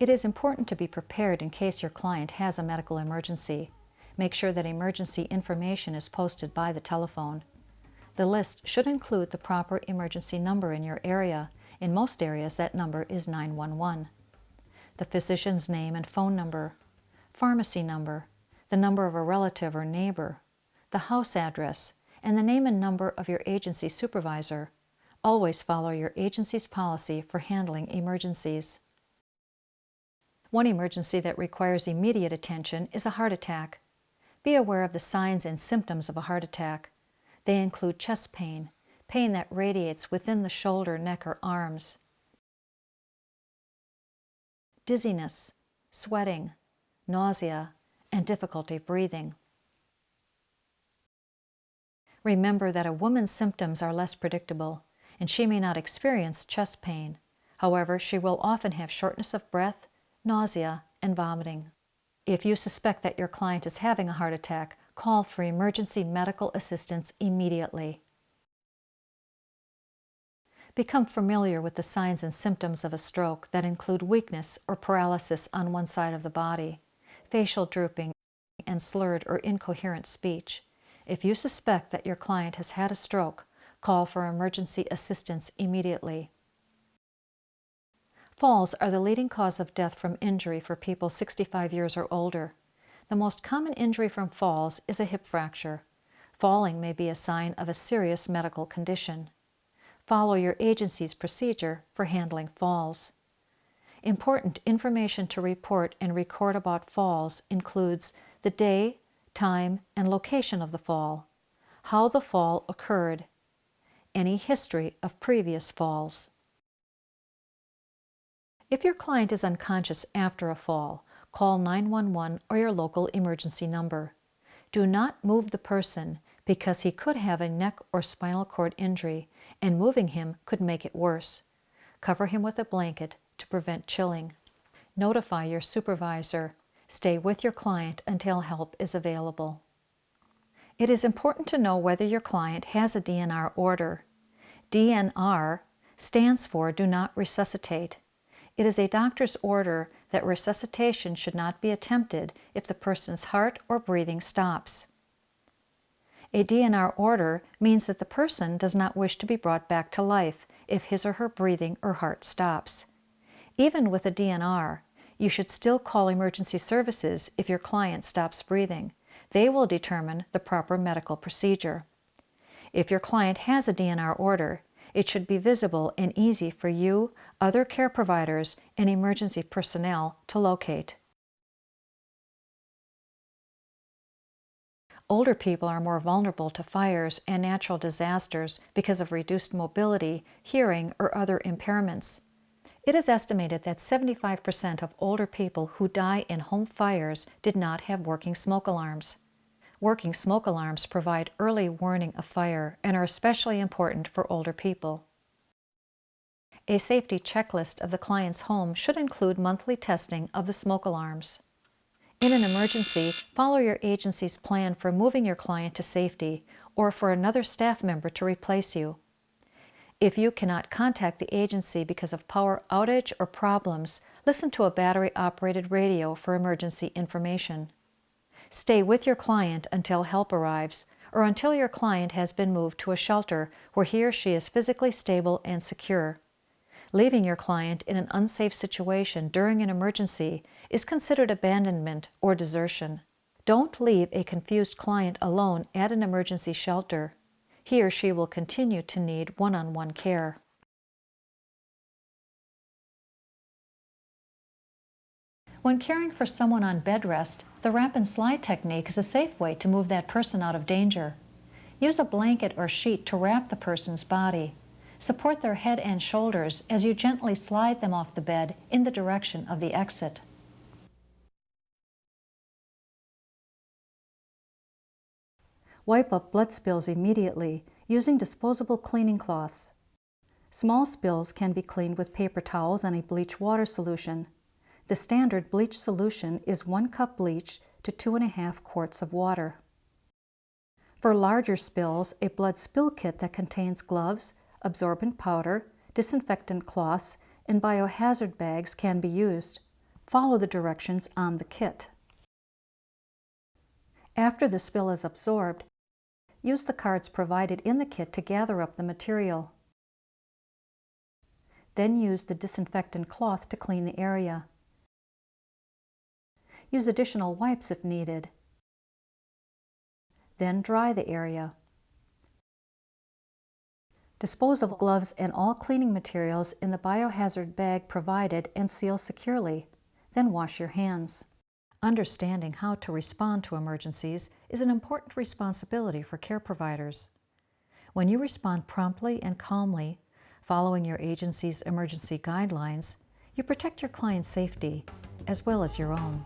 It is important to be prepared in case your client has a medical emergency. Make sure that emergency information is posted by the telephone. The list should include the proper emergency number in your area. In most areas, that number is 911. The physician's name and phone number, pharmacy number, the number of a relative or neighbor, the house address, and the name and number of your agency supervisor. Always follow your agency's policy for handling emergencies. One emergency that requires immediate attention is a heart attack. Be aware of the signs and symptoms of a heart attack. They include chest pain, pain that radiates within the shoulder, neck, or arms, dizziness, sweating, nausea, and difficulty breathing. Remember that a woman's symptoms are less predictable, and she may not experience chest pain. However, she will often have shortness of breath, nausea, and vomiting. If you suspect that your client is having a heart attack, call for emergency medical assistance immediately. Become familiar with the signs and symptoms of a stroke that include weakness or paralysis on one side of the body, facial drooping, and slurred or incoherent speech. If you suspect that your client has had a stroke, call for emergency assistance immediately. Falls are the leading cause of death from injury for people 65 years or older. The most common injury from falls is a hip fracture. Falling may be a sign of a serious medical condition. Follow your agency's procedure for handling falls. Important information to report and record about falls includes the day, time, and location of the fall, how the fall occurred, any history of previous falls. If your client is unconscious after a fall, call 911 or your local emergency number. Do not move the person because he could have a neck or spinal cord injury, and moving him could make it worse. Cover him with a blanket to prevent chilling. Notify your supervisor. Stay with your client until help is available. It is important to know whether your client has a DNR order. DNR stands for Do Not Resuscitate. It is a doctor's order that resuscitation should not be attempted if the person's heart or breathing stops. A DNR order means that the person does not wish to be brought back to life if his or her breathing or heart stops. Even with a DNR, you should still call emergency services if your client stops breathing. They will determine the proper medical procedure. If your client has a DNR order, it should be visible and easy for you, other care providers, and emergency personnel to locate. Older people are more vulnerable to fires and natural disasters because of reduced mobility, hearing, or other impairments. It is estimated that 75% of older people who die in home fires did not have working smoke alarms. Working smoke alarms provide early warning of fire and are especially important for older people. A safety checklist of the client's home should include monthly testing of the smoke alarms. In an emergency, follow your agency's plan for moving your client to safety or for another staff member to replace you. If you cannot contact the agency because of power outage or problems, listen to a battery-operated radio for emergency information. Stay with your client until help arrives or until your client has been moved to a shelter where he or she is physically stable and secure. Leaving your client in an unsafe situation during an emergency is considered abandonment or desertion. Don't leave a confused client alone at an emergency shelter. He or she will continue to need one-on-one care. When caring for someone on bed rest, the wrap and slide technique is a safe way to move that person out of danger. Use a blanket or sheet to wrap the person's body. Support their head and shoulders as you gently slide them off the bed in the direction of the exit. Wipe up blood spills immediately using disposable cleaning cloths. Small spills can be cleaned with paper towels and a bleach water solution. The standard bleach solution is 1 cup bleach to 2.5 quarts of water. For larger spills, a blood spill kit that contains gloves, absorbent powder, disinfectant cloths, and biohazard bags can be used. Follow the directions on the kit. After the spill is absorbed, use the cards provided in the kit to gather up the material. Then use the disinfectant cloth to clean the area. Use additional wipes if needed. Then dry the area. Dispose of gloves and all cleaning materials in the biohazard bag provided and seal securely. Then wash your hands. Understanding how to respond to emergencies is an important responsibility for care providers. When you respond promptly and calmly, following your agency's emergency guidelines, you protect your client's safety as well as your own.